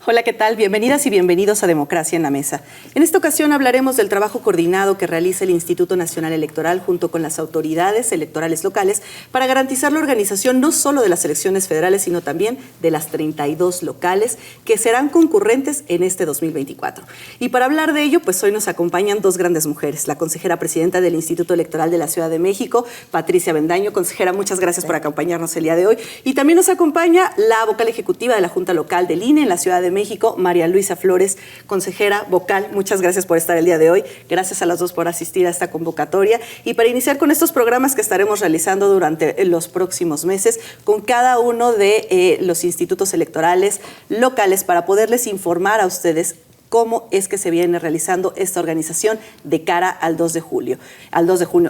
Hola, ¿qué tal? Bienvenidas y bienvenidos a Democracia en la Mesa. En esta ocasión hablaremos del trabajo coordinado que realiza el Instituto Nacional Electoral junto con las autoridades electorales locales para garantizar la organización no solo de las elecciones federales, sino también de las 32 locales que serán concurrentes en este 2024. Y para hablar de ello, pues hoy nos acompañan dos grandes mujeres. La consejera presidenta del Instituto Electoral de la Ciudad de México, Patricia Bendaño. Consejera, muchas gracias por acompañarnos el día de hoy. Y también nos acompaña la vocal ejecutiva de la Junta Local del INE en la Ciudad de México, María Luisa Flores, consejera vocal. Muchas gracias por estar el día de hoy. Gracias a las dos por asistir a esta convocatoria. Y para iniciar con estos programas que estaremos realizando durante los próximos meses con cada uno de los institutos electorales locales para poderles informar a ustedes cómo es que se viene realizando esta organización de cara al 2 de junio.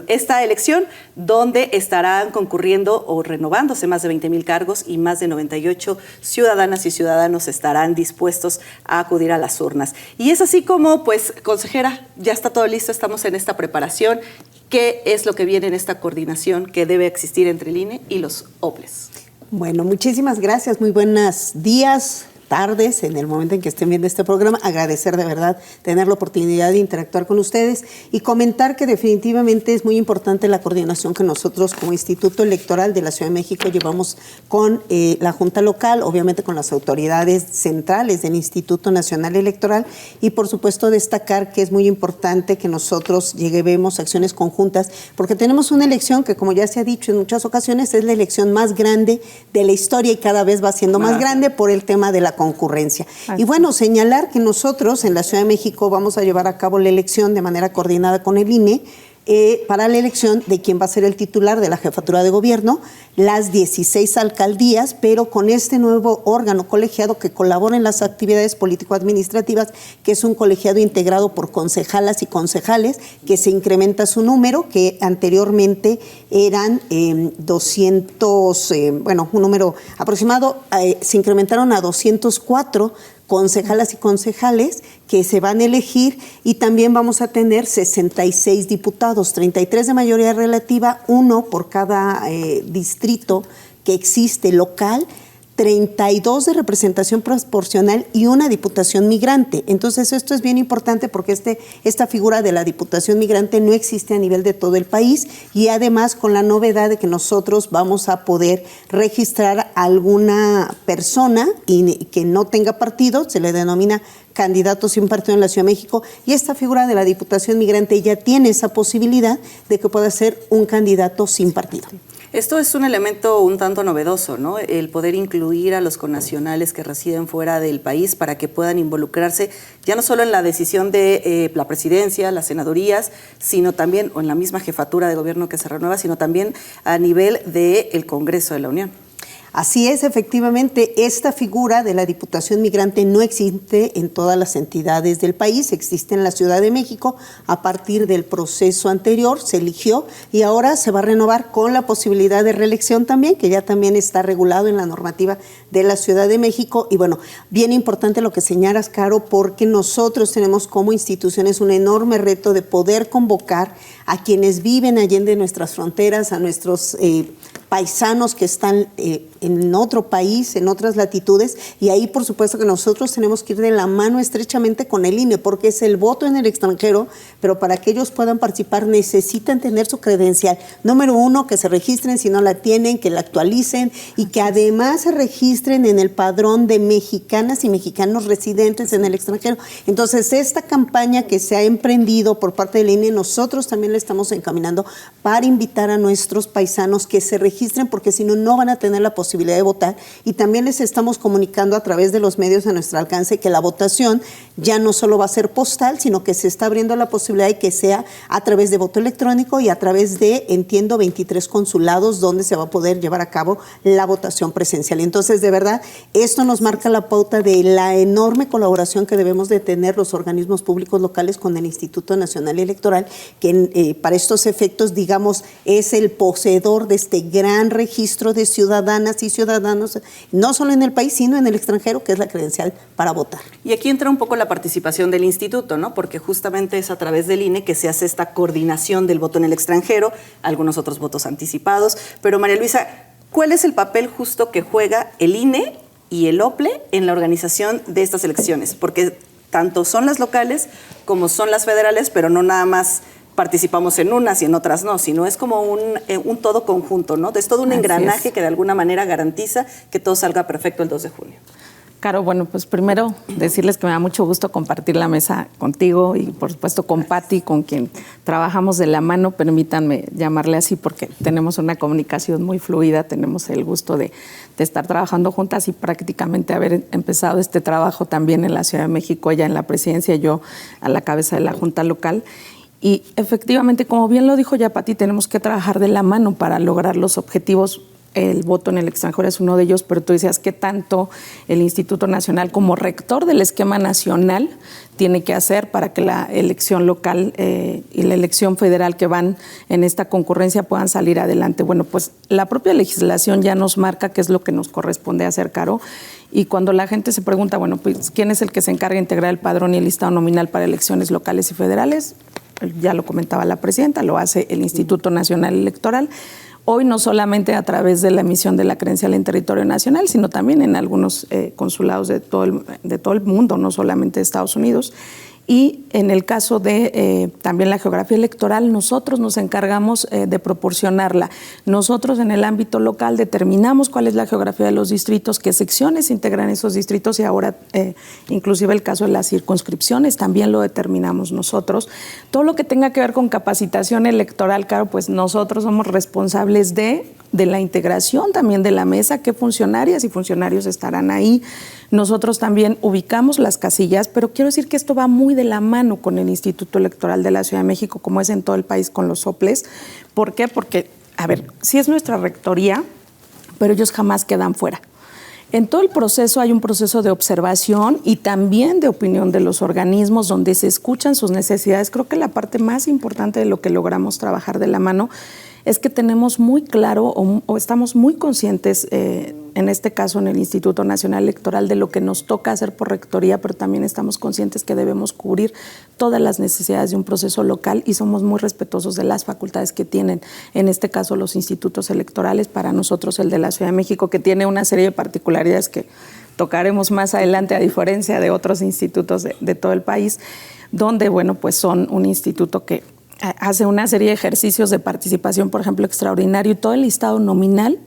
Esta elección donde estarán concurriendo o renovándose más de 20,000 cargos y más de 98 ciudadanas y ciudadanos estarán dispuestos a acudir a las urnas. Y es así como, pues, consejera, ya está todo listo, estamos en esta preparación. ¿Qué es lo que viene en esta coordinación que debe existir entre el INE y los OPLES? Bueno, muchísimas gracias, muy buenos días, tardes, en el momento en que estén viendo este programa. Agradecer de verdad tener la oportunidad de interactuar con ustedes y comentar que definitivamente es muy importante la coordinación que nosotros como Instituto Electoral de la Ciudad de México llevamos con la Junta Local, obviamente con las autoridades centrales del Instituto Nacional Electoral, y por supuesto destacar que es muy importante que nosotros llevemos acciones conjuntas, porque tenemos una elección que, como ya se ha dicho en muchas ocasiones, es la elección más grande de la historia y cada vez va siendo más grande por el tema de la concurrencia. Y bueno, señalar que nosotros en la Ciudad de México vamos a llevar a cabo la elección de manera coordinada con el INE para la elección de quién va a ser el titular de la jefatura de gobierno, las 16 alcaldías, pero con este nuevo órgano colegiado que colabora en las actividades político-administrativas, que es un colegiado integrado por concejalas y concejales, que se incrementa su número, que anteriormente eran 200, un número aproximado, se incrementaron a 204 concejalas y concejales que se van a elegir, y también vamos a tener 66 diputados, 33 de mayoría relativa, uno por cada distrito que existe local, 32 de representación proporcional y una diputación migrante. Entonces esto es bien importante porque esta figura de la diputación migrante no existe a nivel de todo el país, y además con la novedad de que nosotros vamos a poder registrar a alguna persona que no tenga partido, se le denomina candidato sin partido en la Ciudad de México, y esta figura de la diputación migrante ya tiene esa posibilidad de que pueda ser un candidato sin partido. Esto es un elemento un tanto novedoso, ¿no? El poder incluir a los connacionales que residen fuera del país para que puedan involucrarse ya no solo en la decisión de la presidencia, las senadurías, sino también, o en la misma jefatura de gobierno que se renueva, sino también a nivel del Congreso de la Unión. Así es, efectivamente, esta figura de la diputación migrante no existe en todas las entidades del país, existe en la Ciudad de México. A partir del proceso anterior se eligió y ahora se va a renovar con la posibilidad de reelección también, que ya también está regulado en la normativa de la Ciudad de México. Y bueno, bien importante lo que señalas, Caro, porque nosotros tenemos como instituciones un enorme reto de poder convocar a quienes viven allende nuestras fronteras, a nuestros paisanos que están en otro país, en otras latitudes, y ahí por supuesto que nosotros tenemos que ir de la mano estrechamente con el INE, porque es el voto en el extranjero, pero para que ellos puedan participar necesitan tener su credencial. Número uno, que se registren, si no la tienen, que la actualicen, y que además se registren en el padrón de mexicanas y mexicanos residentes en el extranjero. Entonces, esta campaña que se ha emprendido por parte del INE, nosotros también la estamos encaminando para invitar a nuestros paisanos que se registren, porque si no, no van a tener la posibilidad de votar. Y también les estamos comunicando a través de los medios a nuestro alcance que la votación ya no solo va a ser postal, sino que se está abriendo la posibilidad de que sea a través de voto electrónico y a través de, entiendo, 23 consulados donde se va a poder llevar a cabo la votación presencial. Entonces, de verdad, esto nos marca la pauta de la enorme colaboración que debemos de tener los organismos públicos locales con el Instituto Nacional Electoral, que para estos efectos, digamos, es el poseedor de este gran registro de ciudadanas y ciudadanos, no solo en el país, sino en el extranjero, que es la credencial para votar. Y aquí entra un poco la participación del instituto, ¿no? Porque justamente es a través del INE que se hace esta coordinación del voto en el extranjero, algunos otros votos anticipados. Pero María Luisa, ¿cuál es el papel justo que juega el INE y el OPLE en la organización de estas elecciones? Porque tanto son las locales como son las federales, pero no nada más participamos en unas y en otras no, sino es como un todo conjunto, ¿no? Es todo un engranaje que de alguna manera garantiza que todo salga perfecto el 2 de junio. Caro, bueno, pues primero decirles que me da mucho gusto compartir la mesa contigo y por supuesto con Pati, con quien trabajamos de la mano, permítanme llamarle así porque tenemos una comunicación muy fluida, tenemos el gusto de estar trabajando juntas y prácticamente haber empezado este trabajo también en la Ciudad de México, ella en la presidencia, yo a la cabeza de la Junta Local. Y efectivamente, como bien lo dijo ya Pati, tenemos que trabajar de la mano para lograr los objetivos. El voto en el extranjero es uno de ellos, pero tú decías qué tanto el Instituto Nacional, como rector del esquema nacional, tiene que hacer para que la elección local y la elección federal que van en esta concurrencia puedan salir adelante. Bueno, pues la propia legislación ya nos marca qué es lo que nos corresponde hacer, Caro. Y cuando la gente se pregunta, bueno, pues ¿quién es el que se encarga de integrar el padrón y el listado nominal para elecciones locales y federales? Ya lo comentaba la presidenta, lo hace el Instituto Nacional Electoral. Hoy no solamente a través de la emisión de la credencial en territorio nacional, sino también en algunos consulados de todo el mundo, no solamente de Estados Unidos. Y en el caso de también la geografía electoral, nosotros nos encargamos de proporcionarla. Nosotros en el ámbito local determinamos cuál es la geografía de los distritos, qué secciones integran esos distritos y ahora inclusive el caso de las circunscripciones también lo determinamos nosotros. Todo lo que tenga que ver con capacitación electoral, claro, pues nosotros somos responsables de la integración también de la mesa, qué funcionarias y funcionarios estarán ahí. Nosotros también ubicamos las casillas, pero quiero decir que esto va muy de la mano con el Instituto Electoral de la Ciudad de México, como es en todo el país con los OPLES. ¿Por qué? Porque, a ver, sí es nuestra rectoría, pero ellos jamás quedan fuera. En todo el proceso hay un proceso de observación y también de opinión de los organismos donde se escuchan sus necesidades. Creo que la parte más importante de lo que logramos trabajar de la mano es que tenemos muy claro o estamos muy conscientes, en este caso en el Instituto Nacional Electoral, de lo que nos toca hacer por rectoría, pero también estamos conscientes que debemos cubrir todas las necesidades de un proceso local y somos muy respetuosos de las facultades que tienen, en este caso los institutos electorales, para nosotros el de la Ciudad de México, que tiene una serie de particularidades que tocaremos más adelante, a diferencia de otros institutos de todo el país, donde, bueno, pues son un instituto que hace una serie de ejercicios de participación, por ejemplo, extraordinario, y todo el listado nominal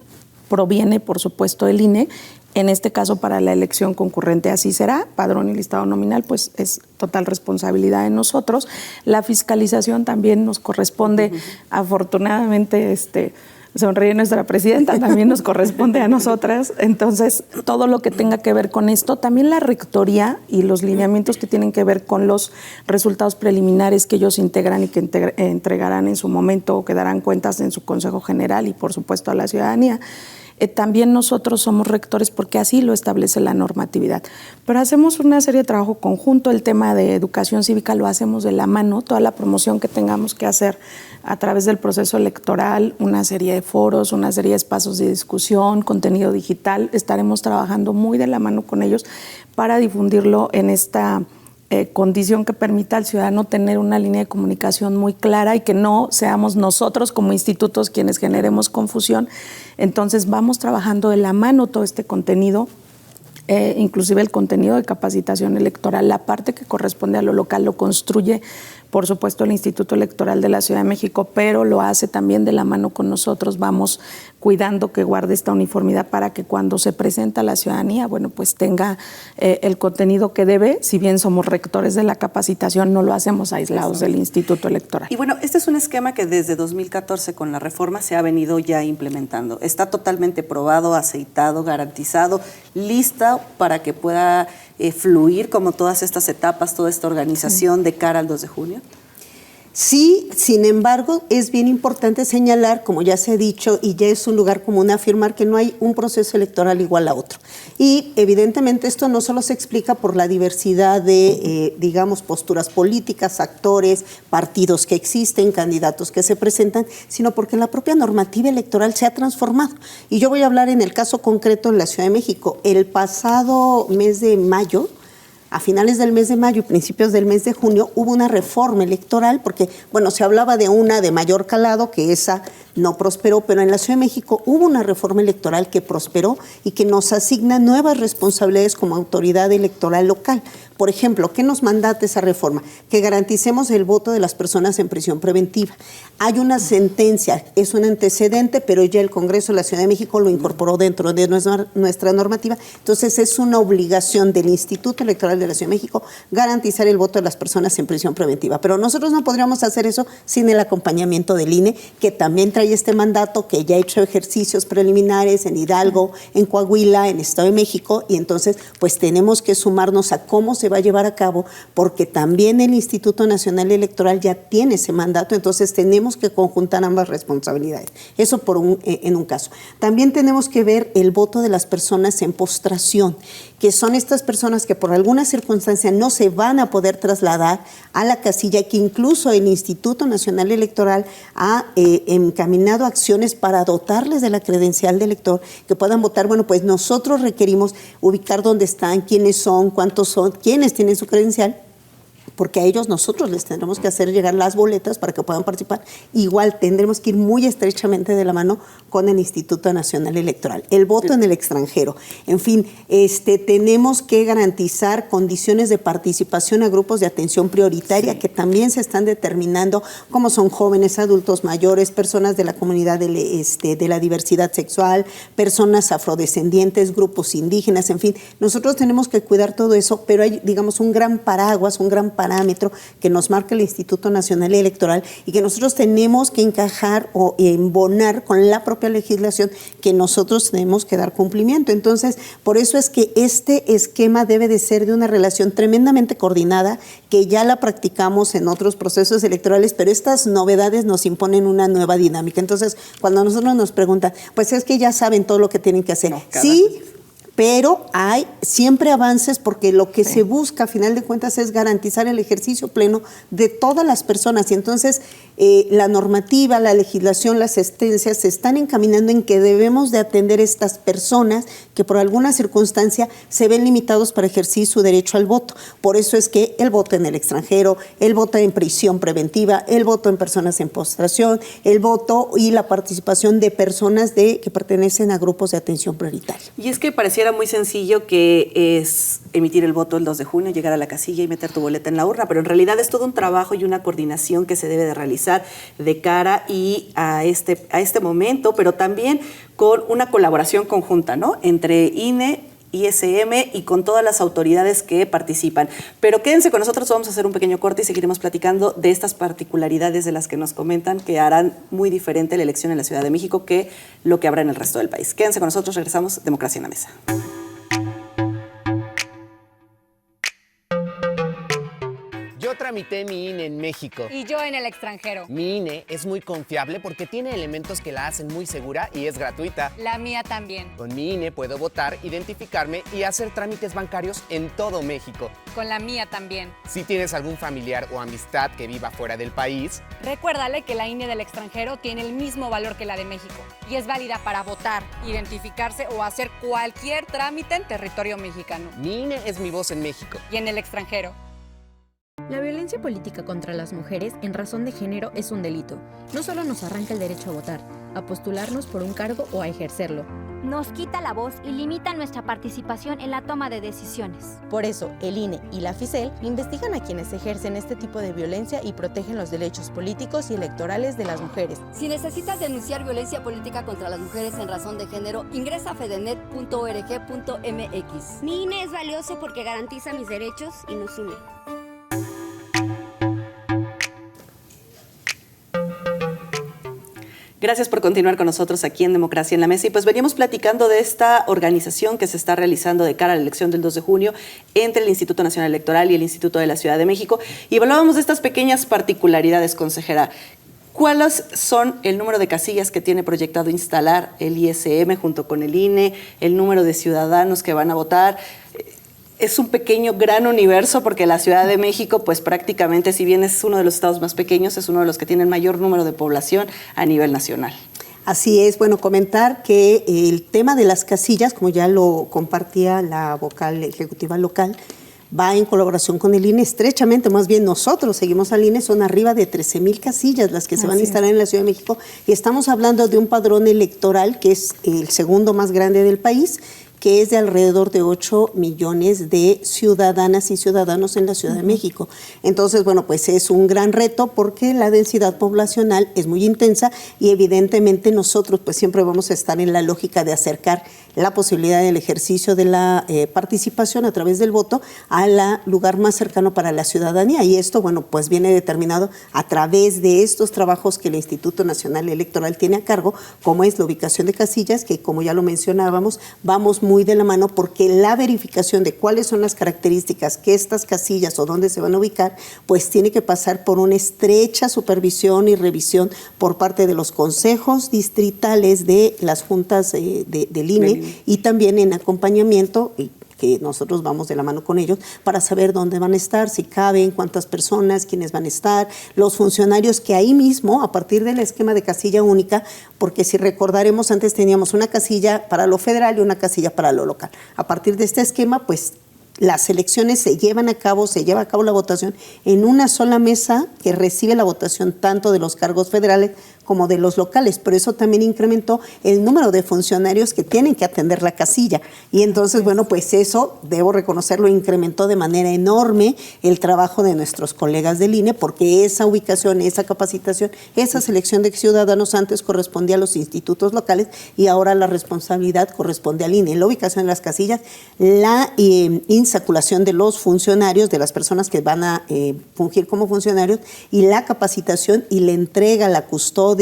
proviene, por supuesto, del INE. En este caso, para la elección concurrente así será. Padrón y listado nominal, pues es total responsabilidad de nosotros. La fiscalización también nos corresponde, afortunadamente, sonríe nuestra presidenta, también nos corresponde a nosotras. Entonces, todo lo que tenga que ver con esto, también la rectoría y los lineamientos que tienen que ver con los resultados preliminares que ellos integran y que entregarán en su momento o que darán cuentas en su Consejo General y, por supuesto, a la ciudadanía. También nosotros somos rectores porque así lo establece la normatividad. Pero hacemos una serie de trabajo conjunto, el tema de educación cívica lo hacemos de la mano, toda la promoción que tengamos que hacer a través del proceso electoral, una serie de foros, una serie de espacios de discusión, contenido digital, estaremos trabajando muy de la mano con ellos para difundirlo en esta condición que permita al ciudadano tener una línea de comunicación muy clara y que no seamos nosotros como institutos quienes generemos confusión. Entonces vamos trabajando de la mano todo este contenido, inclusive el contenido de capacitación electoral, la parte que corresponde a lo local lo construye, por supuesto, el Instituto Electoral de la Ciudad de México, pero lo hace también de la mano con nosotros. Vamos cuidando que guarde esta uniformidad para que cuando se presenta a la ciudadanía, bueno, pues tenga el contenido que debe. Si bien somos rectores de la capacitación, no lo hacemos aislados del Instituto Electoral. Y bueno, este es un esquema que desde 2014 con la reforma se ha venido ya implementando. Está totalmente probado, aceitado, garantizado, lista para que pueda fluir como todas estas etapas, toda esta organización de cara al 2 de junio. Sí, sin embargo, es bien importante señalar, como ya se ha dicho, y ya es un lugar común afirmar que no hay un proceso electoral igual a otro. Y evidentemente esto no solo se explica por la diversidad de, digamos, posturas políticas, actores, partidos que existen, candidatos que se presentan, sino porque la propia normativa electoral se ha transformado. Y yo voy a hablar en el caso concreto en la Ciudad de México. El pasado mes de mayo, a finales del mes de mayo y principios del mes de junio hubo una reforma electoral, porque, bueno, se hablaba de una de mayor calado, que esa no prosperó, pero en la Ciudad de México hubo una reforma electoral que prosperó y que nos asigna nuevas responsabilidades como autoridad electoral local. Por ejemplo, ¿qué nos mandata esa reforma? Que garanticemos el voto de las personas en prisión preventiva. Hay una sentencia, es un antecedente, pero ya el Congreso de la Ciudad de México lo incorporó dentro de nuestra normativa. Entonces, es una obligación del Instituto Electoral de la Ciudad de México garantizar el voto de las personas en prisión preventiva. Pero nosotros no podríamos hacer eso sin el acompañamiento del INE, que también trae este mandato, que ya ha hecho ejercicios preliminares en Hidalgo, en Coahuila, en Estado de México, y entonces, pues tenemos que sumarnos a cómo se va a llevar a cabo, porque también el Instituto Nacional Electoral ya tiene ese mandato, entonces tenemos que conjuntar ambas responsabilidades. Eso en un caso. También tenemos que ver el voto de las personas en postración, que son estas personas que por alguna circunstancia no se van a poder trasladar a la casilla, que incluso el Instituto Nacional Electoral ha encaminado acciones para dotarles de la credencial de elector, que puedan votar. Bueno, pues nosotros requerimos ubicar dónde están, quiénes son, cuántos son, quiénes tienen su credencial, porque a ellos nosotros les tendremos que hacer llegar las boletas para que puedan participar. Igual tendremos que ir muy estrechamente de la mano con el Instituto Nacional Electoral. El voto en el extranjero. En fin, tenemos que garantizar condiciones de participación a grupos de atención prioritaria que también se están determinando, como son jóvenes, adultos mayores, personas de la comunidad de la diversidad sexual, personas afrodescendientes, grupos indígenas, en fin. Nosotros tenemos que cuidar todo eso, pero hay, digamos, un gran paraguas, un gran parámetro que nos marca el Instituto Nacional Electoral y que nosotros tenemos que encajar o embonar con la propia legislación que nosotros tenemos que dar cumplimiento. Entonces, por eso es que este esquema debe de ser de una relación tremendamente coordinada, que ya la practicamos en otros procesos electorales, pero estas novedades nos imponen una nueva dinámica. Entonces, cuando a nosotros nos preguntan, pues es que ya saben todo lo que tienen que hacer. No, sí, pero hay siempre avances, porque lo que se busca a final de cuentas es garantizar el ejercicio pleno de todas las personas, y entonces la normativa, la legislación, las sentencias se están encaminando en que debemos de atender a estas personas que por alguna circunstancia se ven limitados para ejercer su derecho al voto. Por eso es que el voto en el extranjero, el voto en prisión preventiva, el voto en personas en postración, el voto y la participación de personas que pertenecen a grupos de atención prioritaria. Y es que pareciera muy sencillo que es emitir el voto el 2 de junio, llegar a la casilla y meter tu boleta en la urna, pero en realidad es todo un trabajo y una coordinación que se debe de realizar de cara y a este momento, pero también con una colaboración conjunta, ¿no?, entre INE, ISM y con todas las autoridades que participan. Pero quédense con nosotros, vamos a hacer un pequeño corte y seguiremos platicando de estas particularidades de las que nos comentan, que harán muy diferente la elección en la Ciudad de México que lo que habrá en el resto del país. Quédense con nosotros, regresamos, Democracia en la Mesa. Yo tramité mi INE en México. Y yo en el extranjero. Mi INE es muy confiable porque tiene elementos que la hacen muy segura y es gratuita. La mía también. Con mi INE puedo votar, identificarme y hacer trámites bancarios en todo México. Con la mía también. Si tienes algún familiar o amistad que viva fuera del país, recuérdale que la INE del extranjero tiene el mismo valor que la de México y es válida para votar, identificarse o hacer cualquier trámite en territorio mexicano. Mi INE es mi voz en México. Y en el extranjero. La violencia política contra las mujeres en razón de género es un delito. No solo nos arranca el derecho a votar, a postularnos por un cargo o a ejercerlo. Nos quita la voz y limita nuestra participación en la toma de decisiones. Por eso, el INE y la FICEL investigan a quienes ejercen este tipo de violencia y protegen los derechos políticos y electorales de las mujeres. Si necesitas denunciar violencia política contra las mujeres en razón de género, ingresa a fedenet.org.mx. Mi INE es valioso porque garantiza mis derechos y nos une. Gracias por continuar con nosotros aquí en Democracia en la Mesa. Y pues veníamos platicando de esta organización que se está realizando de cara a la elección del 2 de junio entre el Instituto Nacional Electoral y el Instituto de la Ciudad de México. Y hablábamos de estas pequeñas particularidades, consejera. ¿Cuáles son el número de casillas que tiene proyectado instalar el ISM junto con el INE, el número de ciudadanos que van a votar? Es un gran universo, porque la Ciudad de México, pues prácticamente, si bien es uno de los estados más pequeños, es uno de los que tienen mayor número de población a nivel nacional. Así es, bueno, comentar que el tema de las casillas, como ya lo compartía la vocal ejecutiva local, va en colaboración con el INE estrechamente, más bien nosotros seguimos al INE, son arriba de 13,000 casillas las que se van a instalar en la Ciudad de México, y estamos hablando de un padrón electoral que es el segundo más grande del país, que es de alrededor de 8 millones de ciudadanas y ciudadanos en la Ciudad de México. Entonces, bueno, pues es un gran reto porque la densidad poblacional es muy intensa y evidentemente nosotros pues siempre vamos a estar en la lógica de acercar la posibilidad del ejercicio de la participación a través del voto al lugar más cercano para la ciudadanía. Y esto, bueno, pues viene determinado a través de estos trabajos que el Instituto Nacional Electoral tiene a cargo, como es la ubicación de casillas, que como ya lo mencionábamos, vamos muy de la mano porque la verificación de cuáles son las características que estas casillas o dónde se van a ubicar, pues tiene que pasar por una estrecha supervisión y revisión por parte de los consejos distritales de las juntas del INE y también en acompañamiento, que nosotros vamos de la mano con ellos para saber dónde van a estar, si caben, cuántas personas, quiénes van a estar, los funcionarios que ahí mismo, a partir del esquema de casilla única, porque si recordaremos, antes teníamos una casilla para lo federal y una casilla para lo local. A partir de este esquema, pues las elecciones se lleva a cabo la votación en una sola mesa que recibe la votación tanto de los cargos federales como de los locales, pero eso también incrementó el número de funcionarios que tienen que atender la casilla. Y entonces, bueno, pues eso, debo reconocerlo, incrementó de manera enorme el trabajo de nuestros colegas del INE, porque esa ubicación, esa capacitación, esa selección de ciudadanos antes correspondía a los institutos locales y ahora la responsabilidad corresponde al INE. La ubicación de las casillas, la insaculación de los funcionarios, de las personas que van a fungir como funcionarios, y la capacitación y la entrega, la custodia,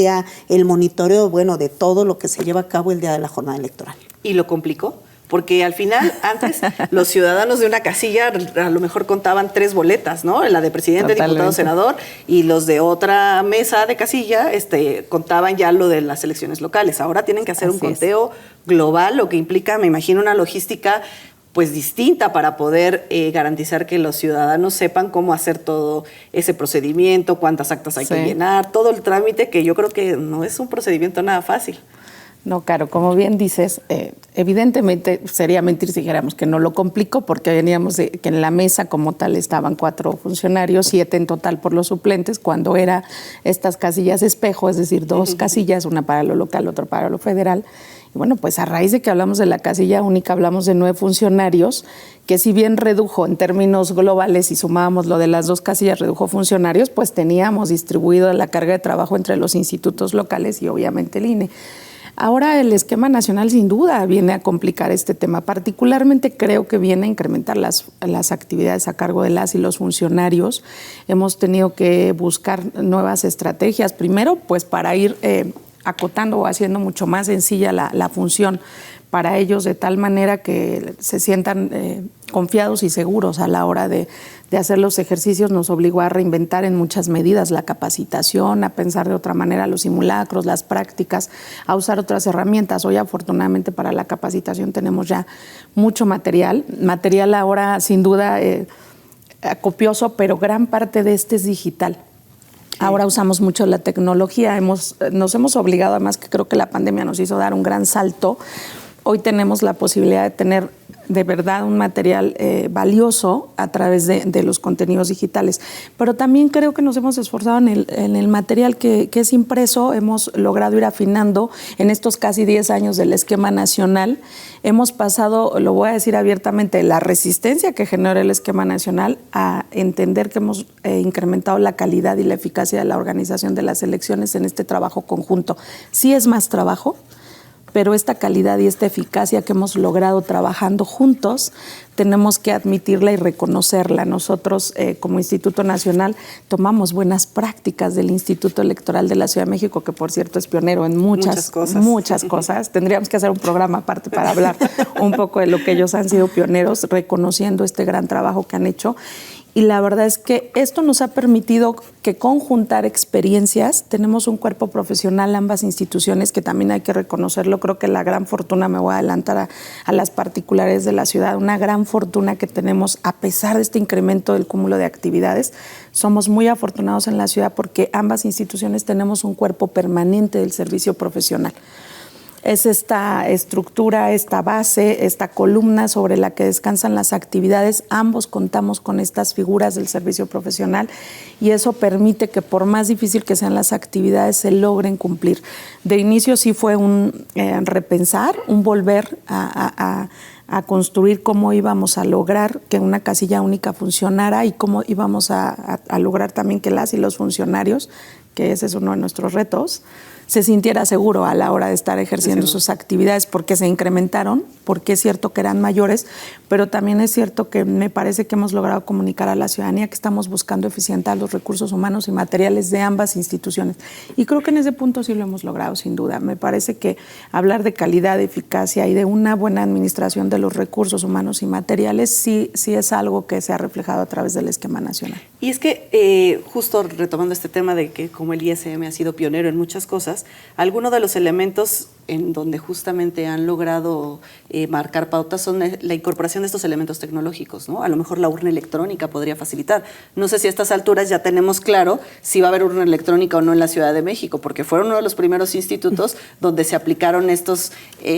el monitoreo, bueno, de todo lo que se lleva a cabo el día de la jornada electoral. ¿Y lo complicó? Porque al final, antes, los ciudadanos de una casilla a lo mejor contaban 3 boletas, ¿no? La de presidente, diputado, senador, y los de otra mesa de casilla contaban ya lo de las elecciones locales. Ahora tienen que hacer un conteo global, lo que implica, me imagino, una logística pues distinta para poder garantizar que los ciudadanos sepan cómo hacer todo ese procedimiento, cuántas actas hay que llenar, todo el trámite, que yo creo que no es un procedimiento nada fácil. No, Caro, como bien dices, evidentemente sería mentir si dijéramos que no lo complicó, porque veníamos de que en la mesa como tal estaban 4 funcionarios, 7 en total por los suplentes, cuando era estas casillas espejo, es decir, 2 casillas, una para lo local, otra para lo federal. Y bueno, pues a raíz de que hablamos de la casilla única, hablamos de 9 funcionarios, que si bien redujo en términos globales y sumábamos lo de las 2 casillas, redujo funcionarios, pues teníamos distribuido la carga de trabajo entre los institutos locales y obviamente el INE. Ahora el esquema nacional sin duda viene a complicar este tema, particularmente creo que viene a incrementar las actividades a cargo de las y los funcionarios. Hemos tenido que buscar nuevas estrategias, primero pues para ir acotando o haciendo mucho más sencilla la función para ellos, de tal manera que se sientan confiados y seguros a la hora de hacer los ejercicios. Nos obligó a reinventar en muchas medidas la capacitación, a pensar de otra manera los simulacros, las prácticas, a usar otras herramientas. Hoy afortunadamente para la capacitación tenemos ya mucho material ahora sin duda copioso, pero gran parte de este es digital. Ahora usamos mucho la tecnología, nos hemos obligado, además que creo que la pandemia nos hizo dar un gran salto. Hoy tenemos la posibilidad de tener de verdad un material valioso a través de los contenidos digitales. Pero también creo que nos hemos esforzado en el material que es impreso. Hemos logrado ir afinando en estos casi 10 años del esquema nacional. Hemos pasado, lo voy a decir abiertamente, la resistencia que genera el esquema nacional a entender que hemos incrementado la calidad y la eficacia de la organización de las elecciones en este trabajo conjunto. Sí es más trabajo, pero esta calidad y esta eficacia que hemos logrado trabajando juntos, tenemos que admitirla y reconocerla. Nosotros, como Instituto Nacional, tomamos buenas prácticas del Instituto Electoral de la Ciudad de México, que por cierto es pionero en muchas cosas. Tendríamos que hacer un programa aparte para hablar un poco de lo que ellos han sido pioneros, reconociendo este gran trabajo que han hecho. Y la verdad es que esto nos ha permitido que conjuntar experiencias. Tenemos un cuerpo profesional, ambas instituciones, que también hay que reconocerlo. Creo que la gran fortuna, me voy a adelantar a las particulares de la ciudad, una gran fortuna que tenemos a pesar de este incremento del cúmulo de actividades. Somos muy afortunados en la ciudad porque ambas instituciones tenemos un cuerpo permanente del servicio profesional. es esta estructura, esta base, esta columna sobre la que descansan las actividades. Ambos contamos con estas figuras del servicio profesional y eso permite que por más difícil que sean las actividades se logren cumplir. De inicio sí fue un repensar, un volver a construir cómo íbamos a lograr que una casilla única funcionara y cómo íbamos a lograr también que las y los funcionarios, que ese es uno de nuestros retos, se sintiera seguro a la hora de estar ejerciendo sus actividades, porque se incrementaron, porque es cierto que eran mayores, pero también es cierto que me parece que hemos logrado comunicar a la ciudadanía que estamos buscando eficientar los recursos humanos y materiales de ambas instituciones. Y creo que en ese punto sí lo hemos logrado, sin duda. Me parece que hablar de calidad, de eficacia y de una buena administración de los recursos humanos y materiales sí es algo que se ha reflejado a través del esquema nacional. Y es que, justo retomando este tema de que como el ISM ha sido pionero en muchas cosas, algunos de los elementos en donde justamente han logrado marcar pautas son la incorporación de estos elementos tecnológicos, ¿no? A lo mejor la urna electrónica podría facilitar. No sé si a estas alturas ya tenemos claro si va a haber urna electrónica o no en la Ciudad de México, porque fueron uno de los primeros institutos donde se aplicaron estos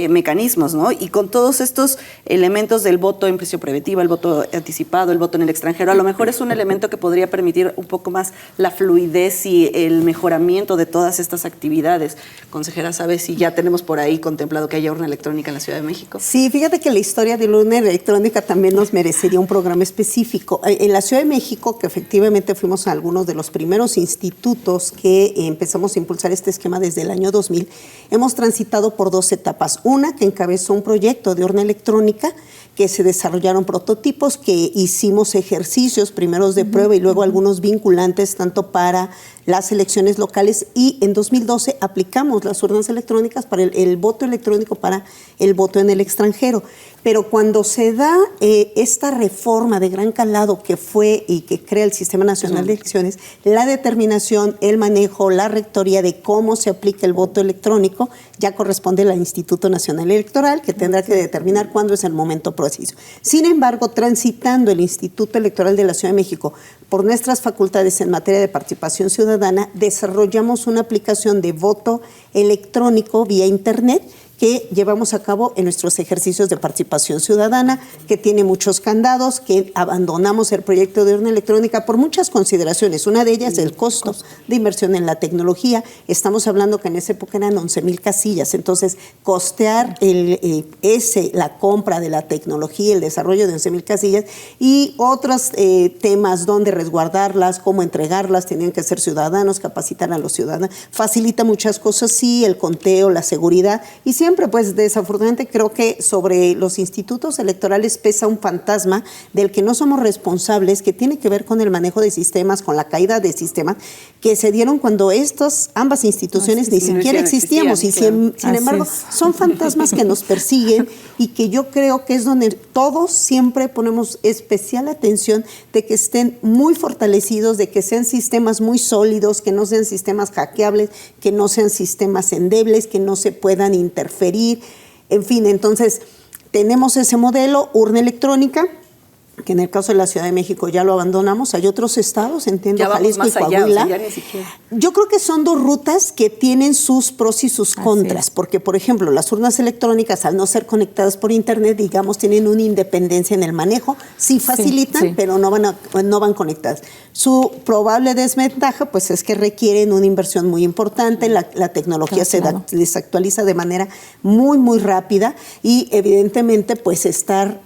mecanismos, ¿no? Y con todos estos elementos del voto en prisión preventiva, el voto anticipado, el voto en el extranjero, a lo mejor es un elemento que podría permitir un poco más la fluidez y el mejoramiento de todas estas actividades. Consejera, ¿sabe si ya tenemos por ahí contemplado que haya urna electrónica en la Ciudad de México? Sí, fíjate que la historia de la urna electrónica también nos merecería un programa específico. En la Ciudad de México, que efectivamente fuimos a algunos de los primeros institutos que empezamos a impulsar este esquema desde el año 2000, hemos transitado por 2 etapas. Una que encabezó un proyecto de urna electrónica, que se desarrollaron prototipos, que hicimos ejercicios primeros de prueba y luego algunos vinculantes tanto para las elecciones locales, y en 2012 aplicamos las urnas electrónicas para el voto electrónico para el voto en el extranjero. Pero cuando se da esta reforma de gran calado que fue y que crea el Sistema Nacional de Elecciones, la determinación, el manejo, la rectoría de cómo se aplica el voto electrónico ya corresponde al Instituto Nacional Electoral, que tendrá que determinar cuándo es el momento preciso. Sin embargo, transitando el Instituto Electoral de la Ciudad de México por nuestras facultades en materia de participación ciudadana, desarrollamos una aplicación de voto electrónico vía Internet que llevamos a cabo en nuestros ejercicios de participación ciudadana, que tiene muchos candados, que abandonamos el proyecto de urna electrónica por muchas consideraciones. Una de ellas, el costo de inversión en la tecnología. Estamos hablando que en esa época eran 11,000 casillas, entonces costear la compra de la tecnología, el desarrollo de 11,000 casillas y otros temas donde resguardarlas, cómo entregarlas, tenían que ser ciudadanos, capacitar a los ciudadanos, facilita muchas cosas, sí, el conteo, la seguridad, y siempre, pues desafortunadamente creo que sobre los institutos electorales pesa un fantasma del que no somos responsables, que tiene que ver con el manejo de sistemas, con la caída de sistemas que se dieron cuando ambas instituciones ni siquiera existíamos, y sin embargo son fantasmas que nos persiguen y que yo creo que es donde todos siempre ponemos especial atención de que estén muy fortalecidos, de que sean sistemas muy sólidos, que no sean sistemas hackeables, que no sean sistemas endebles, que no se puedan interferir. En fin, entonces tenemos ese modelo, urna electrónica, que en el caso de la Ciudad de México ya lo abandonamos. Hay otros estados, entiendo, Jalisco y Coahuila. Allá, ni siquiera. Yo creo que son 2 rutas que tienen sus pros y sus contras, porque, por ejemplo, las urnas electrónicas, al no ser conectadas por Internet, digamos, tienen una independencia en el manejo, sí facilitan, pero no van conectadas. Su probable desventaja, pues, es que requieren una inversión muy importante, la tecnología se desactualiza de manera muy, muy rápida y, evidentemente, pues, estar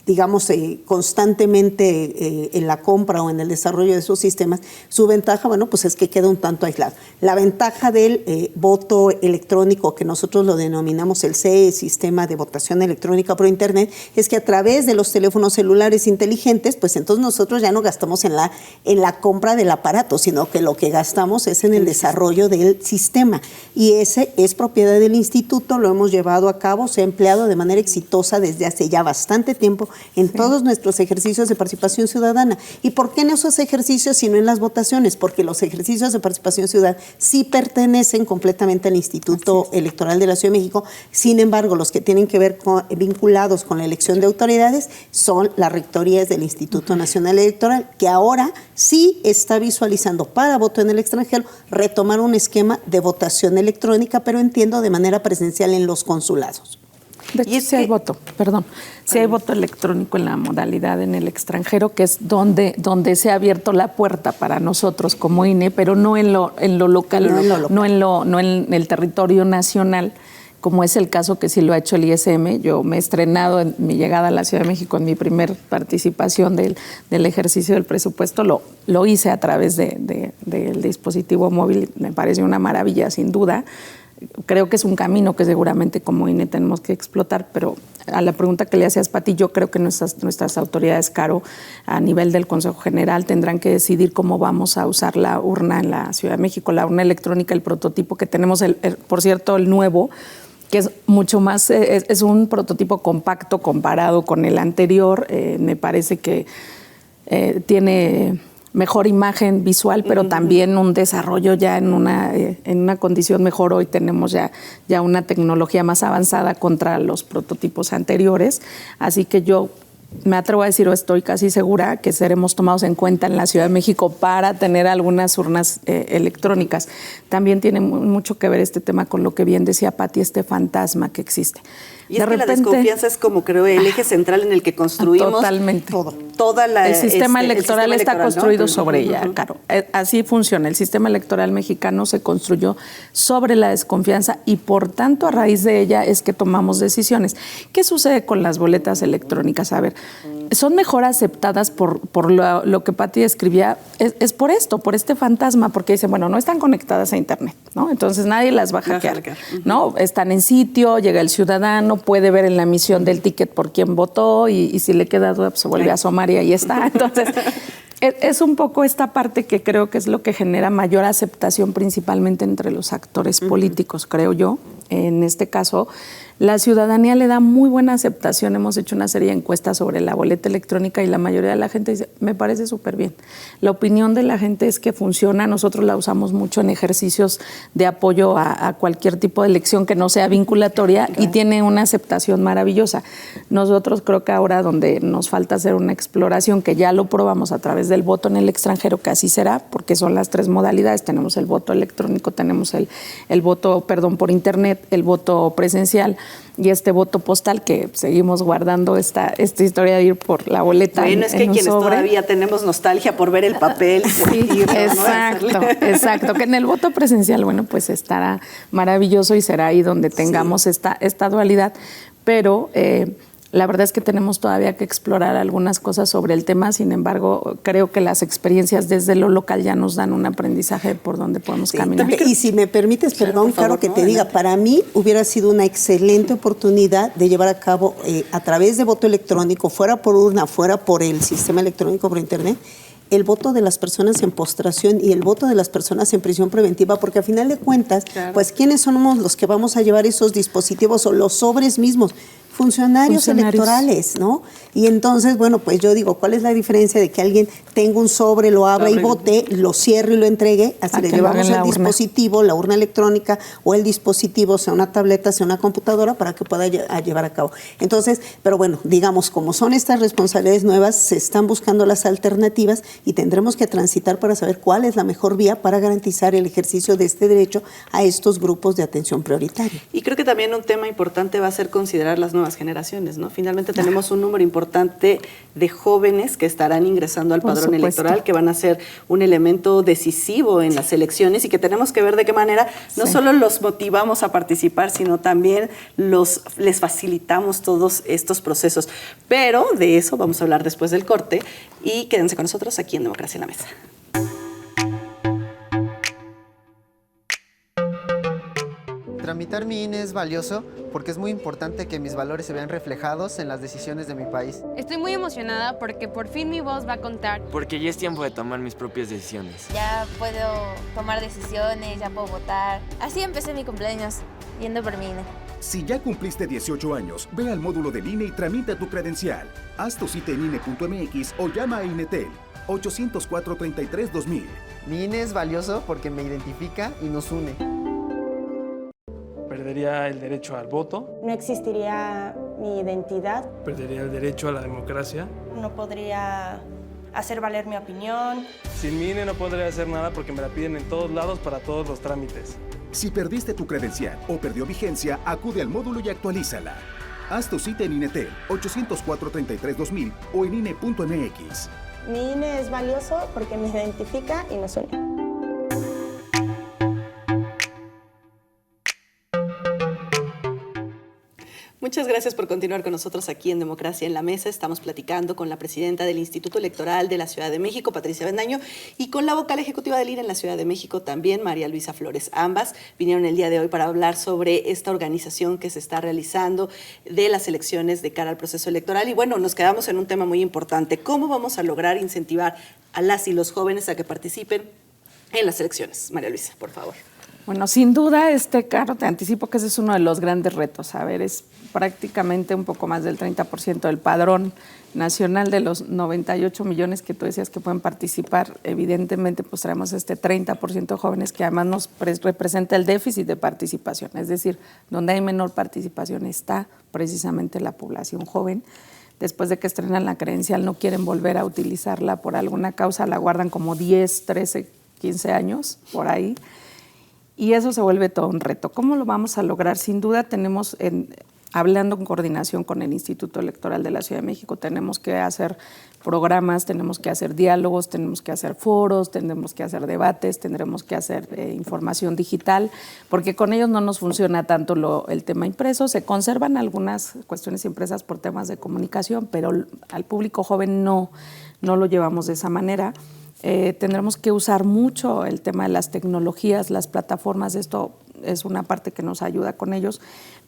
digamos, constantemente en la compra o en el desarrollo de esos sistemas, su ventaja, bueno, pues es que queda un tanto aislado. La ventaja del voto electrónico, que nosotros lo denominamos el CE, Sistema de Votación Electrónica por Internet, es que a través de los teléfonos celulares inteligentes, pues entonces nosotros ya no gastamos en la compra del aparato, sino que lo que gastamos es en el desarrollo del sistema. Y ese es propiedad del instituto, lo hemos llevado a cabo, se ha empleado de manera exitosa desde hace ya bastante tiempo en todos nuestros ejercicios de participación ciudadana. ¿Y por qué en esos ejercicios y no en las votaciones? Porque los ejercicios de participación ciudadana sí pertenecen completamente al Instituto Electoral de la Ciudad de México. Sin embargo, los que tienen que ver vinculados con la elección de autoridades son las rectorías del Instituto Nacional Electoral, que ahora sí está visualizando para voto en el extranjero retomar un esquema de votación electrónica, pero entiendo de manera presencial en los consulados. De hecho, sí hay voto, sí hay voto electrónico en la modalidad en el extranjero, que es donde se ha abierto la puerta para nosotros como INE, pero no en lo local, no en el territorio nacional, como es el caso que sí lo ha hecho el ISM. Yo me he estrenado en mi llegada a la Ciudad de México, en mi primer participación del ejercicio del presupuesto, lo hice a través del dispositivo móvil. Me parece una maravilla, sin duda. Creo que es un camino que seguramente como INE tenemos que explotar, pero a la pregunta que le hacías, Pati, yo creo que nuestras autoridades, Caro, a nivel del Consejo General, tendrán que decidir cómo vamos a usar la urna en la Ciudad de México, la urna electrónica, el prototipo que tenemos, por cierto, el nuevo, que es mucho más, es un prototipo compacto comparado con el anterior. Me parece que tiene mejor imagen visual, pero también un desarrollo ya en una condición mejor. Hoy tenemos ya una tecnología más avanzada contra los prototipos anteriores, así que yo me atrevo a decir, o estoy casi segura, que seremos tomados en cuenta en la Ciudad de México para tener algunas urnas electrónicas. También tiene mucho que ver este tema con lo que bien decía Pati, este fantasma que existe. Y es que la desconfianza es como, creo, el eje central en el que construimos totalmente. El sistema electoral está construido, ¿no?, sobre ella, Caro. Así funciona. El sistema electoral mexicano se construyó sobre la desconfianza y, por tanto, a raíz de ella es que tomamos decisiones. ¿Qué sucede con las boletas electrónicas? A ver, son mejor aceptadas por lo que Pati describía, es por esto, por este fantasma, porque dicen, bueno, no están conectadas a Internet, ¿no? Entonces nadie las va a hackear, ¿no? Están en sitio, llega el ciudadano, puede ver en la emisión del ticket por quién votó y si le queda duda, pues se vuelve a asomar y ahí está. Entonces, es un poco esta parte que creo que es lo que genera mayor aceptación principalmente entre los actores políticos, creo yo. En este caso, la ciudadanía le da muy buena aceptación. Hemos hecho una serie de encuestas sobre la boleta electrónica y la mayoría de la gente dice, me parece súper bien. La opinión de la gente es que funciona. Nosotros la usamos mucho en ejercicios de apoyo a cualquier tipo de elección que no sea vinculatoria y tiene una aceptación maravillosa. Nosotros creo que ahora donde nos falta hacer una exploración, que ya lo probamos a través del voto en el extranjero, que así será, porque son las tres modalidades. Tenemos el voto electrónico, tenemos el voto, por internet, el voto presencial y este voto postal, que seguimos guardando esta historia de ir por la boleta. Bueno, es que quienes todavía tenemos nostalgia por ver el papel. Sí, exacto. Que en el voto presencial, bueno, pues estará maravilloso y será ahí donde tengamos esta dualidad, pero la verdad es que tenemos todavía que explorar algunas cosas sobre el tema. Sin embargo, creo que las experiencias desde lo local ya nos dan un aprendizaje por donde podemos caminar. Y si me permites, perdón, Caro, que te diga, para mí hubiera sido una excelente oportunidad de llevar a cabo a través de voto electrónico, fuera por urna, fuera por el sistema electrónico por internet, el voto de las personas en postración y el voto de las personas en prisión preventiva, porque a final de cuentas, pues, ¿quiénes somos los que vamos a llevar esos dispositivos o los sobres mismos? Funcionarios electorales, ¿no? Y entonces, bueno, pues yo digo, ¿cuál es la diferencia de que alguien tenga un sobre, lo abra y vote, lo cierre y lo entregue? Así le llevamos el dispositivo, la urna electrónica o el dispositivo, sea una tableta, sea una computadora, para que pueda llevar a cabo. Entonces, pero bueno, digamos, como son estas responsabilidades nuevas, se están buscando las alternativas y tendremos que transitar para saber cuál es la mejor vía para garantizar el ejercicio de este derecho a estos grupos de atención prioritaria. Y creo que también un tema importante va a ser considerar las nuevas generaciones, ¿no? Finalmente tenemos un número importante de jóvenes que estarán ingresando al padrón electoral, que van a ser un elemento decisivo en las elecciones y que tenemos que ver de qué manera no solo los motivamos a participar, sino también les facilitamos todos estos procesos. Pero de eso vamos a hablar después del corte y quédense con nosotros aquí en Democracia en la Mesa. Tramitar mi INE es valioso porque es muy importante que mis valores se vean reflejados en las decisiones de mi país. Estoy muy emocionada porque por fin mi voz va a contar. Porque ya es tiempo de tomar mis propias decisiones. Ya puedo tomar decisiones, ya puedo votar. Así empecé mi cumpleaños, yendo por mi INE. Si ya cumpliste 18 años, ve al módulo del INE y tramita tu credencial. Haz tu cita en INE.mx o llama a INETEL 804-33-2000. Mi INE es valioso porque me identifica y nos une. Perdería el derecho al voto. No existiría mi identidad. Perdería el derecho a la democracia. No podría hacer valer mi opinión. Sin mi INE no podría hacer nada porque me la piden en todos lados para todos los trámites. Si perdiste tu credencial o perdió vigencia, acude al módulo y actualízala. Haz tu cita en INETEL 804-33-2000 o en INE.mx. Mi INE es valioso porque me identifica y nos une. Muchas gracias por continuar con nosotros aquí en Democracia en la Mesa. Estamos platicando con la presidenta del Instituto Electoral de la Ciudad de México, Patricia Bendaño, y con la vocal ejecutiva del INE en la Ciudad de México también, María Luisa Flores. Ambas vinieron el día de hoy para hablar sobre esta organización que se está realizando de las elecciones de cara al proceso electoral. Y bueno, nos quedamos en un tema muy importante. ¿Cómo vamos a lograr incentivar a las y los jóvenes a que participen en las elecciones? María Luisa, por favor. Bueno, sin duda, Caro, te anticipo que ese es uno de los grandes retos. A ver, es prácticamente un poco más del 30% del padrón nacional de los 98 millones que tú decías que pueden participar. Evidentemente, pues traemos este 30% de jóvenes que además nos representa el déficit de participación. Es decir, donde hay menor participación está precisamente la población joven. Después de que estrenan la credencial, no quieren volver a utilizarla por alguna causa, la guardan como 10, 13, 15 años por ahí. Y eso se vuelve todo un reto. ¿Cómo lo vamos a lograr? Sin duda tenemos, hablando en coordinación con el Instituto Electoral de la Ciudad de México, tenemos que hacer programas, tenemos que hacer diálogos, tenemos que hacer foros, tenemos que hacer debates, tendremos que hacer información digital, porque con ellos no nos funciona tanto el tema impreso. Se conservan algunas cuestiones impresas por temas de comunicación, pero al público joven no lo llevamos de esa manera. Tendremos que usar mucho el tema de las tecnologías, las plataformas. Esto es una parte que nos ayuda con ellos,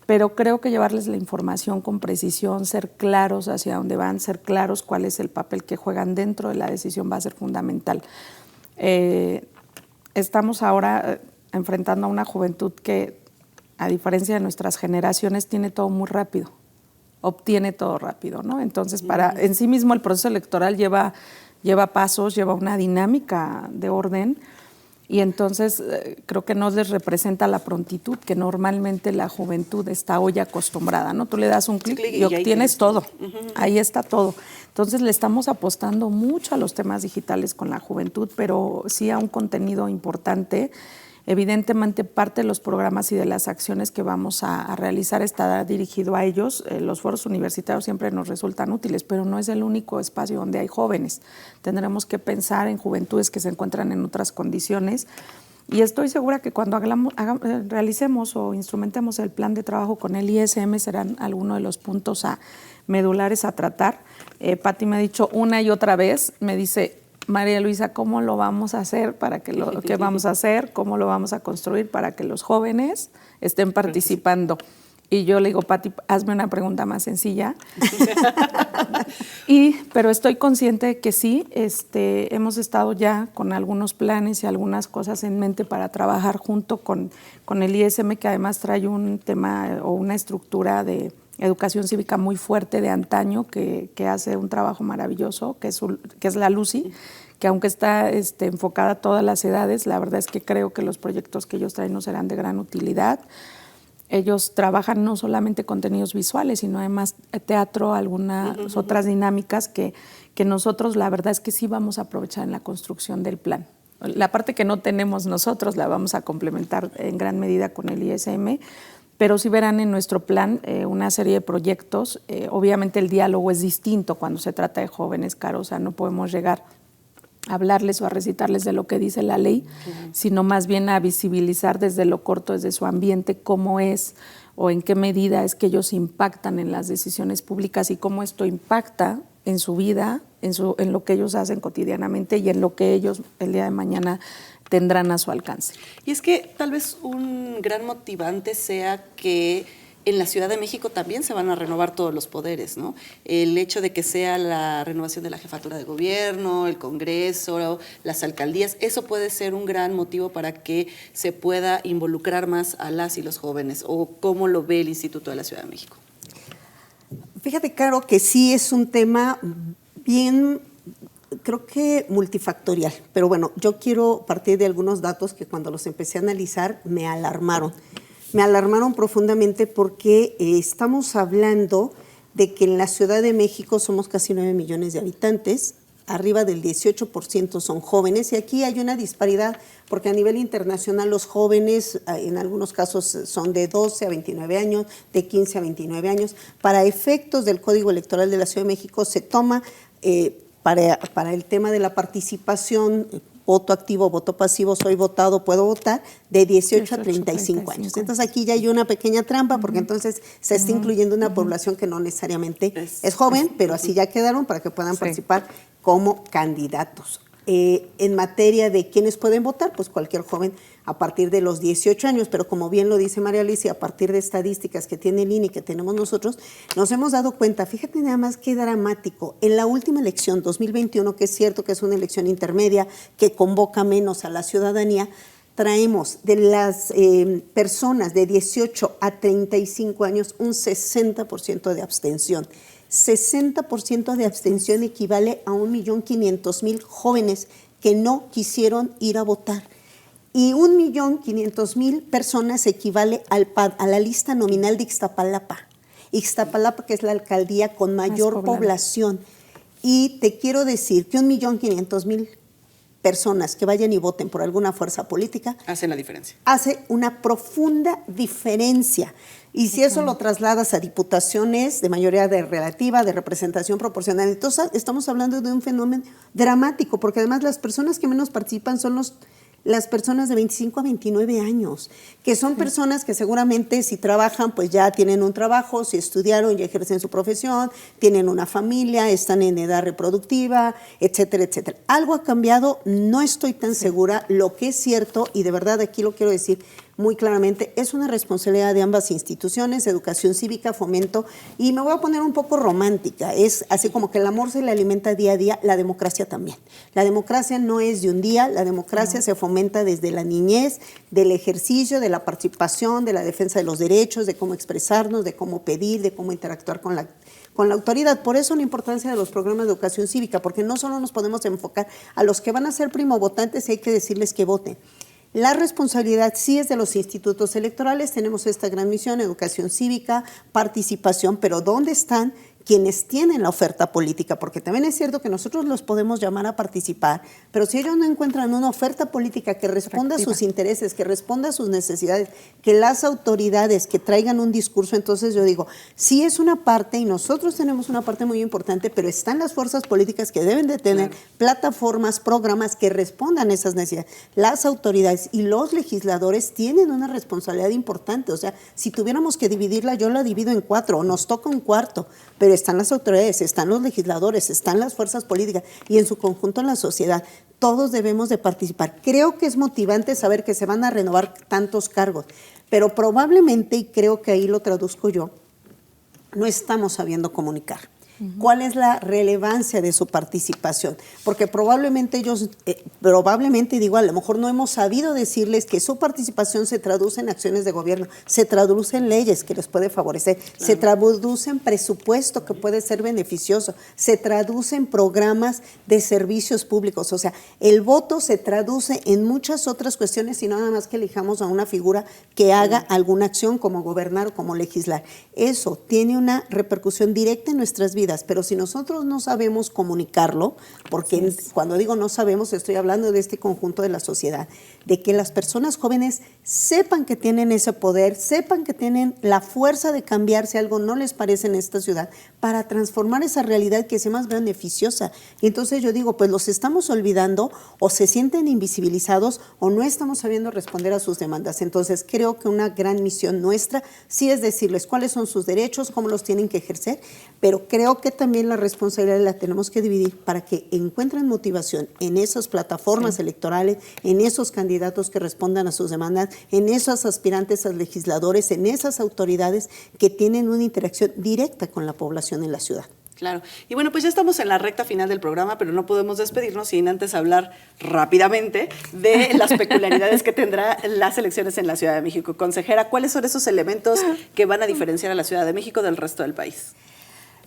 pero creo que llevarles la información con precisión, ser claros hacia dónde van, ser claros cuál es el papel que juegan dentro de la decisión va a ser fundamental. Estamos ahora enfrentando a una juventud que, a diferencia de nuestras generaciones, tiene todo muy rápido, obtiene todo rápido, ¿no? Entonces, en sí mismo el proceso electoral lleva pasos, lleva una dinámica de orden y entonces creo que no les representa la prontitud que normalmente la juventud está hoy acostumbrada, ¿no? Tú le das un clic y obtienes todo, ahí está todo. Entonces le estamos apostando mucho a los temas digitales con la juventud, pero sí a un contenido importante. Evidentemente, parte de los programas y de las acciones que vamos a realizar está dirigido a ellos. Los foros universitarios siempre nos resultan útiles, pero no es el único espacio donde hay jóvenes. Tendremos que pensar en juventudes que se encuentran en otras condiciones. Y estoy segura que cuando realicemos o instrumentemos el plan de trabajo con el ISM serán algunos de los puntos medulares a tratar. Pati me ha dicho una y otra vez, me dice: María Luisa, ¿cómo lo vamos a hacer qué vamos a hacer? ¿Cómo lo vamos a construir para que los jóvenes estén participando? Y yo le digo: Pati, hazme una pregunta más sencilla. Pero estoy consciente de que sí, hemos estado ya con algunos planes y algunas cosas en mente para trabajar junto con el ISM, que además trae un tema o una estructura de educación cívica muy fuerte de antaño, que hace un trabajo maravilloso, que es la LUCI, que aunque está enfocada a todas las edades, la verdad es que creo que los proyectos que ellos traen nos serán de gran utilidad. Ellos trabajan no solamente contenidos visuales, sino además teatro, algunas otras dinámicas que nosotros la verdad es que sí vamos a aprovechar en la construcción del plan. La parte que no tenemos nosotros la vamos a complementar en gran medida con el ISM, pero sí verán en nuestro plan una serie de proyectos. Obviamente el diálogo es distinto cuando se trata de jóvenes, Caro, o sea, no podemos llegar a hablarles o a recitarles de lo que dice la ley, sino más bien a visibilizar desde lo corto, desde su ambiente, cómo es o en qué medida es que ellos impactan en las decisiones públicas y cómo esto impacta en su vida, en lo que ellos hacen cotidianamente y en lo que ellos el día de mañana tendrán a su alcance. Y es que tal vez un gran motivante sea que En la Ciudad de México también se van a renovar todos los poderes, ¿no? El hecho de que sea la renovación de la jefatura de gobierno, el Congreso, las alcaldías, eso puede ser un gran motivo para que se pueda involucrar más a las y los jóvenes. ¿O cómo lo ve el Instituto de la Ciudad de México? Fíjate, Caro, que sí es un tema bien, creo que multifactorial, pero bueno, yo quiero partir de algunos datos que cuando los empecé a analizar me alarmaron. Me alarmaron profundamente porque estamos hablando de que en la Ciudad de México somos casi 9 millones de habitantes, arriba del 18% son jóvenes, y aquí hay una disparidad porque a nivel internacional los jóvenes en algunos casos son de 12 a 29 años, de 15 a 29 años. Para efectos del Código Electoral de la Ciudad de México se toma para el tema de la participación, voto activo, voto pasivo, soy votado, puedo votar, de 18 a 35 años. Entonces aquí ya hay una pequeña trampa porque entonces se está incluyendo una población que no necesariamente es joven, pero así ya quedaron para que puedan participar como candidatos. En materia de quiénes pueden votar, pues cualquier joven a partir de los 18 años, pero como bien lo dice María Alicia, a partir de estadísticas que tiene el INE y que tenemos nosotros, nos hemos dado cuenta, fíjate nada más qué dramático, en la última elección 2021, que es cierto que es una elección intermedia, que convoca menos a la ciudadanía, traemos de las personas de 18 a 35 años un 60% de abstención. 60% de abstención equivale a 1.500.000 jóvenes que no quisieron ir a votar. Y 1.500.000 personas equivale a la lista nominal de Ixtapalapa. Ixtapalapa, que es la alcaldía con mayor población. Y te quiero decir que 1.500.000 personas que vayan y voten por alguna fuerza política hacen la diferencia. Hace una profunda diferencia. Y si eso lo trasladas a diputaciones de mayoría relativa, de representación proporcional, entonces estamos hablando de un fenómeno dramático, porque además las personas que menos participan son las personas de 25 a 29 años, que son personas que seguramente si trabajan, pues ya tienen un trabajo, si estudiaron y ejercen su profesión, tienen una familia, están en edad reproductiva, etcétera, etcétera. Algo ha cambiado, no estoy tan segura. Lo que es cierto, y de verdad aquí lo quiero decir muy claramente, es una responsabilidad de ambas instituciones, educación cívica, fomento, y me voy a poner un poco romántica, es así como que el amor se le alimenta día a día, la democracia también. La democracia no es de un día, la democracia se fomenta desde la niñez, del ejercicio, de la participación, de la defensa de los derechos, de cómo expresarnos, de cómo pedir, de cómo interactuar con la autoridad. Por eso la importancia de los programas de educación cívica, porque no solo nos podemos enfocar a los que van a ser primovotantes y hay que decirles que voten. La responsabilidad sí es de los institutos electorales, tenemos esta gran misión, educación cívica, participación, pero ¿dónde están quienes tienen la oferta política? Porque también es cierto que nosotros los podemos llamar a participar, pero si ellos no encuentran una oferta política que responda a sus intereses, que responda a sus necesidades, que las autoridades que traigan un discurso, entonces yo digo, sí es una parte y nosotros tenemos una parte muy importante, pero están las fuerzas políticas que deben de tener plataformas, programas que respondan a esas necesidades. Las autoridades y los legisladores tienen una responsabilidad importante, o sea, si tuviéramos que dividirla, yo la divido en 4, o nos toca un cuarto, pero están las autoridades, están los legisladores, están las fuerzas políticas y en su conjunto en la sociedad. Todos debemos de participar. Creo que es motivante saber que se van a renovar tantos cargos, pero probablemente, y creo que ahí lo traduzco yo, no estamos sabiendo comunicar. ¿Cuál es la relevancia de su participación? Porque probablemente ellos, digo, a lo mejor no hemos sabido decirles que su participación se traduce en acciones de gobierno, se traduce en leyes que les puede favorecer, se traduce en presupuesto que puede ser beneficioso, se traduce en programas de servicios públicos. O sea, el voto se traduce en muchas otras cuestiones y no nada más que elijamos a una figura que haga alguna acción como gobernar o como legislar. Eso tiene una repercusión directa en nuestras vidas. Pero si nosotros no sabemos comunicarlo, porque cuando digo no sabemos, estoy hablando de este conjunto de la sociedad, de que las personas jóvenes sepan que tienen ese poder, sepan que tienen la fuerza de cambiar si algo no les parece en esta ciudad, para transformar esa realidad que sea más beneficiosa. Y entonces yo digo, pues los estamos olvidando o se sienten invisibilizados o no estamos sabiendo responder a sus demandas. Entonces creo que una gran misión nuestra sí es decirles cuáles son sus derechos, cómo los tienen que ejercer, pero creo creo que también la responsabilidad la tenemos que dividir para que encuentren motivación en esas plataformas electorales, en esos candidatos que respondan a sus demandas, en esos aspirantes a legisladores, en esas autoridades que tienen una interacción directa con la población en la ciudad. Claro. Y bueno, pues ya estamos en la recta final del programa, pero no podemos despedirnos sin antes hablar rápidamente de las peculiaridades que tendrá las elecciones en la Ciudad de México. Consejera, ¿cuáles son esos elementos que van a diferenciar a la Ciudad de México del resto del país?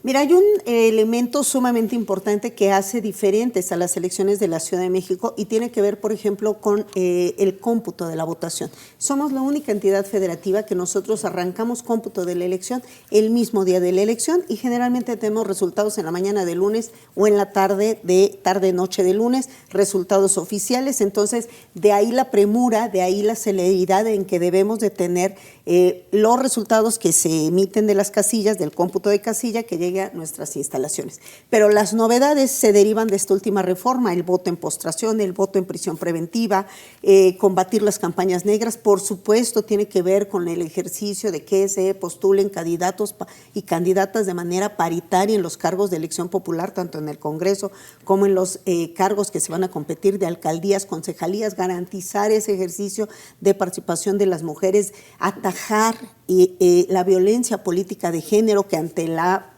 Mira, hay un elemento sumamente importante que hace diferentes a las elecciones de la Ciudad de México y tiene que ver, por ejemplo, con el cómputo de la votación. Somos la única entidad federativa que nosotros arrancamos cómputo de la elección el mismo día de la elección y generalmente tenemos resultados en la mañana del lunes o en la tarde-noche del lunes, resultados oficiales. Entonces, de ahí la premura, de ahí la celeridad en que debemos de tener los resultados que se emiten de las casillas, del cómputo de casilla que llegue a nuestras instalaciones. Pero las novedades se derivan de esta última reforma, el voto en postración, el voto en prisión preventiva, combatir las campañas negras, por supuesto tiene que ver con el ejercicio de que se postulen candidatos y candidatas de manera paritaria en los cargos de elección popular, tanto en el Congreso como en los cargos que se van a competir de alcaldías, concejalías, garantizar ese ejercicio de participación de las mujeres, atajar la violencia política de género que ante la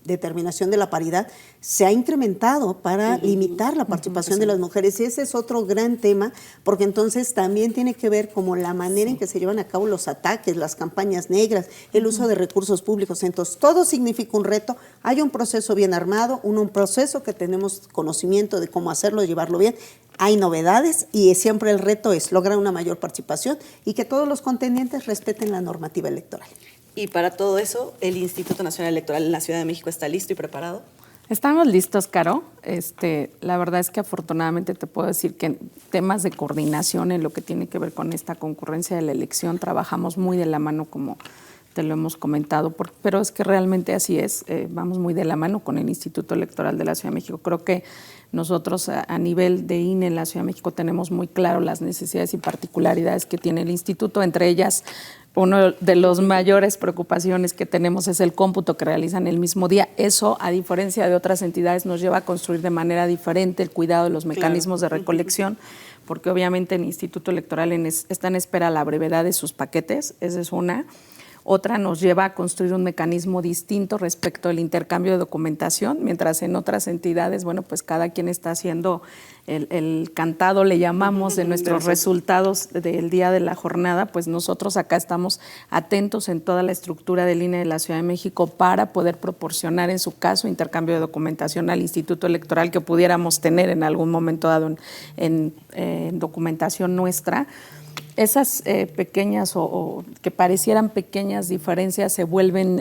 determinación de la paridad se ha incrementado para limitar la participación de las mujeres. Y ese es otro gran tema, porque entonces también tiene que ver como la manera en que se llevan a cabo los ataques, las campañas negras, el uso de recursos públicos. Entonces, todo significa un reto. Hay un proceso bien armado, un proceso que tenemos conocimiento de cómo hacerlo, llevarlo bien. Hay novedades y siempre el reto es lograr una mayor participación y que todos los contendientes respeten la normativa electoral. Y para todo eso, ¿el Instituto Nacional Electoral en la Ciudad de México está listo y preparado? Estamos listos, Caro. La verdad es que afortunadamente te puedo decir que en temas de coordinación en lo que tiene que ver con esta concurrencia de la elección trabajamos muy de la mano, como te lo hemos comentado, pero es que realmente así es, vamos muy de la mano con el Instituto Electoral de la Ciudad de México. Creo que nosotros a nivel de INE en la Ciudad de México tenemos muy claro las necesidades y particularidades que tiene el instituto, entre ellas uno de los mayores preocupaciones que tenemos es el cómputo que realizan el mismo día. Eso, a diferencia de otras entidades, nos lleva a construir de manera diferente el cuidado de los mecanismos de recolección, porque obviamente el Instituto Electoral está en espera a la brevedad de sus paquetes, esa es una. Otra nos lleva a construir un mecanismo distinto respecto al intercambio de documentación, mientras en otras entidades, bueno, pues cada quien está haciendo el cantado, le llamamos, de nuestros resultados del día de la jornada, pues nosotros acá estamos atentos en toda la estructura del INE de la Ciudad de México para poder proporcionar, en su caso, intercambio de documentación al Instituto Electoral que pudiéramos tener en algún momento dado en documentación nuestra. Esas pequeñas o que parecieran pequeñas diferencias se vuelven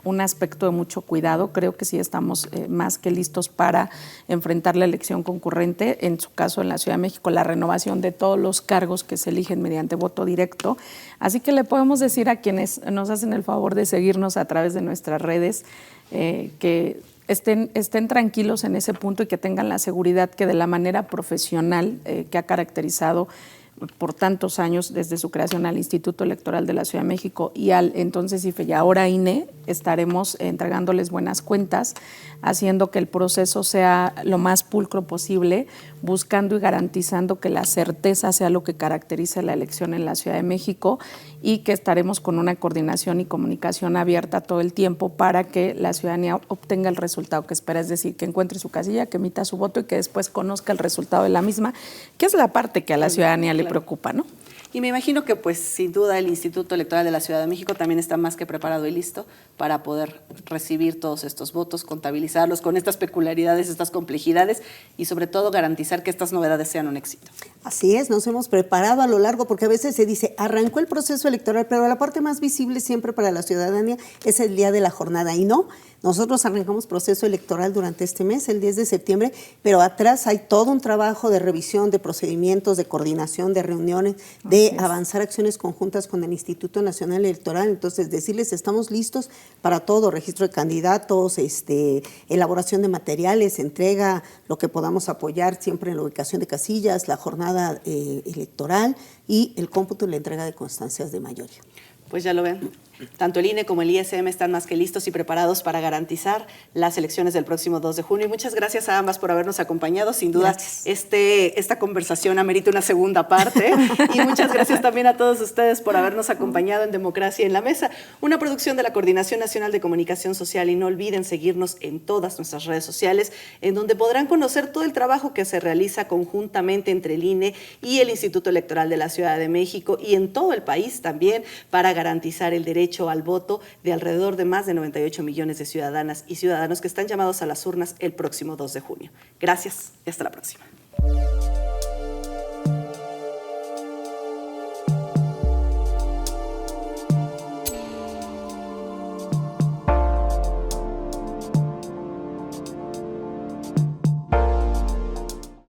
un aspecto de mucho cuidado. Creo que sí estamos más que listos para enfrentar la elección concurrente, en su caso en la Ciudad de México, la renovación de todos los cargos que se eligen mediante voto directo. Así que le podemos decir a quienes nos hacen el favor de seguirnos a través de nuestras redes que estén tranquilos en ese punto y que tengan la seguridad que de la manera profesional que ha caracterizado por tantos años desde su creación al Instituto Electoral de la Ciudad de México y al entonces IFE y ahora INE, estaremos entregándoles buenas cuentas, haciendo que el proceso sea lo más pulcro posible, buscando y garantizando que la certeza sea lo que caracteriza la elección en la Ciudad de México y que estaremos con una coordinación y comunicación abierta todo el tiempo para que la ciudadanía obtenga el resultado que espera, es decir, que encuentre su casilla, que emita su voto y que después conozca el resultado de la misma, que es la parte que a la ciudadanía le preocupa, ¿no? Y me imagino que, pues, sin duda, el Instituto Electoral de la Ciudad de México también está más que preparado y listo para poder recibir todos estos votos, contabilizarlos con estas peculiaridades, estas complejidades y, sobre todo, garantizar que estas novedades sean un éxito. Así es, nos hemos preparado a lo largo, porque a veces se dice, arrancó el proceso electoral, pero la parte más visible siempre para la ciudadanía es el día de la jornada, y no. Nosotros arrancamos proceso electoral durante este mes, el 10 de septiembre, pero atrás hay todo un trabajo de revisión, de procedimientos, de coordinación, de reuniones, de avanzar acciones conjuntas con el Instituto Nacional Electoral. Entonces, decirles, estamos listos para todo, registro de candidatos, elaboración de materiales, entrega, lo que podamos apoyar siempre en la ubicación de casillas, la jornada electoral y el cómputo y la entrega de constancias de mayoría. Pues ya lo ven. Tanto el INE como el ISM están más que listos y preparados para garantizar las elecciones del próximo 2 de junio. Y muchas gracias a ambas por habernos acompañado. Sin duda, esta conversación amerita una segunda parte. Y muchas gracias también a todos ustedes por habernos acompañado en Democracia en la Mesa, una producción de la Coordinación Nacional de Comunicación Social. Y no olviden seguirnos en todas nuestras redes sociales, en donde podrán conocer todo el trabajo que se realiza conjuntamente entre el INE y el Instituto Electoral de la Ciudad de México y en todo el país también, para garantizar el derecho al voto de alrededor de más de 98 millones de ciudadanas y ciudadanos que están llamados a las urnas el próximo 2 de junio. Gracias y hasta la próxima.